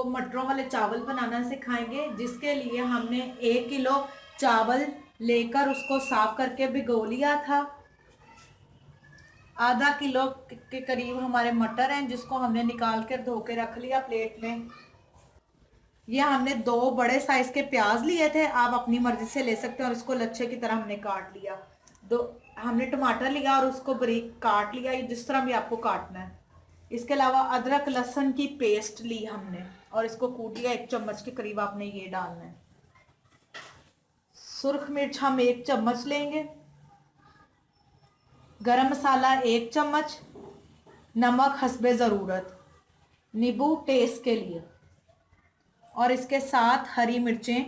मटरों वाले चावल बनाना सिखाएंगे, जिसके लिए हमने 1 किलो चावल लेकर उसको साफ करके भिगो लिया था। आधा किलो के करीब हमारे मटर हैं, जिसको हमने निकाल कर धो के रख लिया प्लेट में। ये हमने 2 बड़े साइज के प्याज लिए थे, आप अपनी मर्जी से ले सकते हैं, और इसको लच्छे की तरह हमने काट लिया। हमने टमाटर लिया और उसको बारीक काट लिया, जिस तरह भी आपको काटना है। इसके अलावा अदरक लहसुन की पेस्ट ली हमने और इसको कूट लिया। 1 चम्मच के करीब आपने ये डालना है। सुर्ख मिर्च हम 1 चम्मच लेंगे। गरम मसाला 1 चम्मच। नमक हस्बे ज़रूरत। नींबू टेस्ट के लिए, और इसके साथ हरी मिर्चें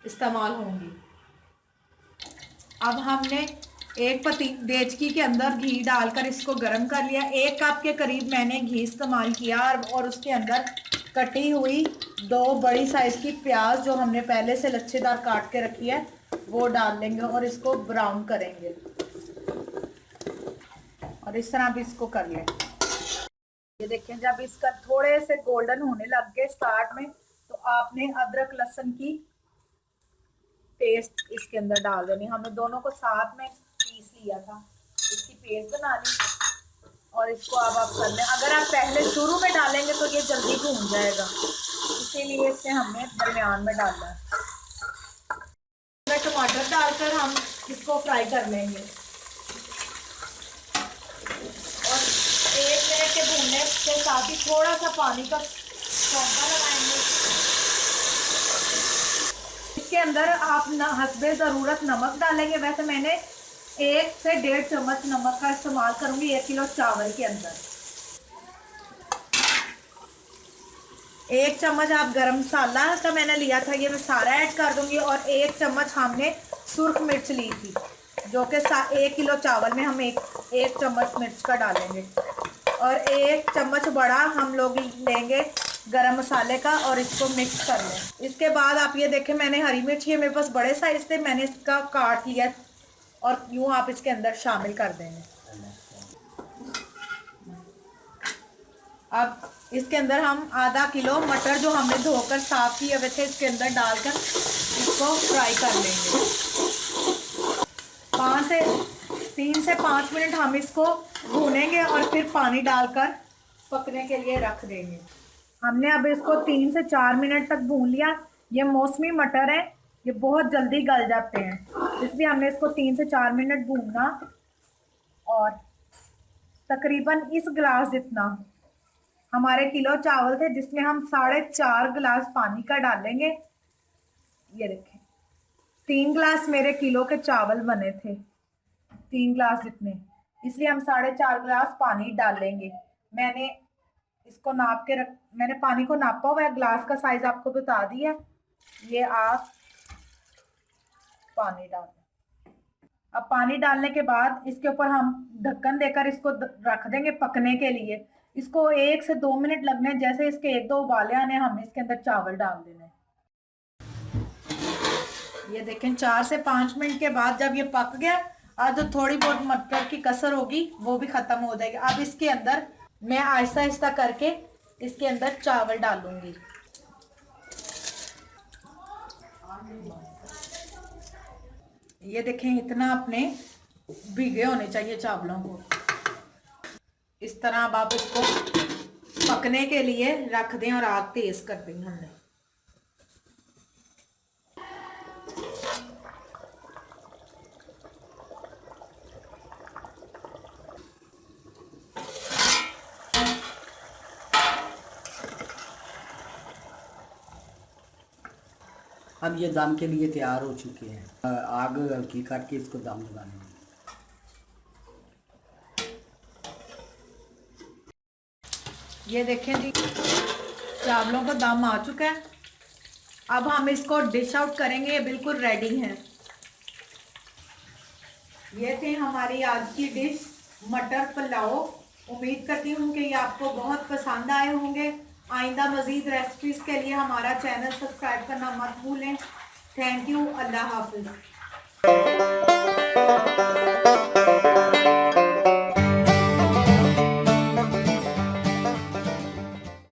इस्तेमाल होंगी। अब हमने एक देचकी के अंदर घी डालकर इसको गर्म कर लिया। 1 कप के करीब मैंने घी इस्तेमाल किया, और उसके अंदर कटी हुई 2 बड़ी साइज की प्याज जो हमने पहले से लच्छेदार काट के रखी है वो डाल लेंगे, और इसको ब्राउन करेंगे। और इस तरह भी इसको कर लें। ये देखें, जब इसका थोड़े से गोल्डन होने लग गए स्टार्ट में, तो आपने अदरक लहसुन की पेस्ट इसके अंदर डाल देनी। हमने दोनों को साथ में पीस लिया था, इसकी पेस्ट बना ली, और इसको अब आप कर लें। अगर आप पहले शुरू में डालेंगे तो ये जल्दी भून जाएगा, इसीलिए इसे हमने दरमियान में डालना है। टमाटर डालकर हम इसको फ्राई कर लेंगे, और 1 मिनट के भूनने के साथ ही थोड़ा सा पानी का छौंका लगाएंगे। इसके अंदर आप हस्बे ज़रूरत नमक डालेंगे। वैसे मैंने 1 से 1.5 चम्मच नमक का इस्तेमाल करूंगी 1 किलो चावल के अंदर। 1 चम्मच आप गरम मसाला का मैंने लिया था, ये मैं सारा ऐड कर दूंगी। और 1 चम्मच हमने सुर्ख मिर्च ली थी, जो कि 1 किलो चावल में हम एक चम्मच मिर्च का डालेंगे। और 1 चम्मच बड़ा हम लोग लेंगे गरम मसाले का, और इसको मिक्स कर लें। इसके बाद आप ये देखें, मैंने हरी मिर्च, ये मेरे पास बड़े साइज थे, मैंने इसका काट लिया, और यूँ आप इसके अंदर शामिल कर देंगे। अब इसके अंदर हम आधा किलो मटर जो हमने धोकर साफ किए हुए थे इसके अंदर डालकर इसको फ्राई कर लेंगे। 3 से 5 मिनट हम इसको भूनेंगे, और फिर पानी डालकर पकने के लिए रख देंगे। हमने अब इसको 3 से 4 मिनट तक भून लिया। ये मौसमी मटर है, ये बहुत जल्दी गल जाते हैं, इसलिए हमने इसको 3 से 4 मिनट भूनना। और तकरीबन इस गिलास जितना हमारे किलो चावल थे, जिसमें हम 4.5 गिलास पानी का डालेंगे। ये देखें, 3 गिलास मेरे किलो के चावल बने थे, 3 गिलास जितने, इसलिए हम 4.5 गिलास पानी डालेंगे। मैंने इसको नाप के मैंने पानी को नापा हुआ है, ग्लास का साइज आपको बता दिया। ये आप पानी डाल दें। अब पानी डालने के बाद इसके ऊपर हम ढक्कन देकर इसको रख देंगे पकने के लिए। इसको 1 से 2 मिनट लगने, जैसे इसके 1-2 उबाले आने, हमने इसके अंदर चावल डाल देने। ये देखें, 4 से 5 मिनट के बाद जब ये पक गया, आज जो थोड़ी बहुत मटर की कसर होगी वो भी खत्म हो जाएगी। अब इसके अंदर मैं आहिस्ता आहिस्ता करके इसके अंदर चावल डालूंगी। ये देखें, इतना अपने भीगे होने चाहिए चावलों को। इस तरह अब आप इसको पकने के लिए रख दें, और आग तेज कर दें हमने। अब ये दम के लिए तैयार हो चुके हैं। आग हल्की करके इसको दम लगाने हैं। ये देखें जी, चावलों का दम आ चुका है। अब हम इसको डिश आउट करेंगे, ये बिल्कुल रेडी है। ये थे हमारी आज की डिश मटर पुलाव। उम्मीद करती हूँ कि ये आपको बहुत पसंद आए होंगे। आइंदा मज़ीद रेसिपीज़ के लिए हमारा चैनल सब्सक्राइब करना मत भूलें। Thank you. अल्लाह हाफिज़।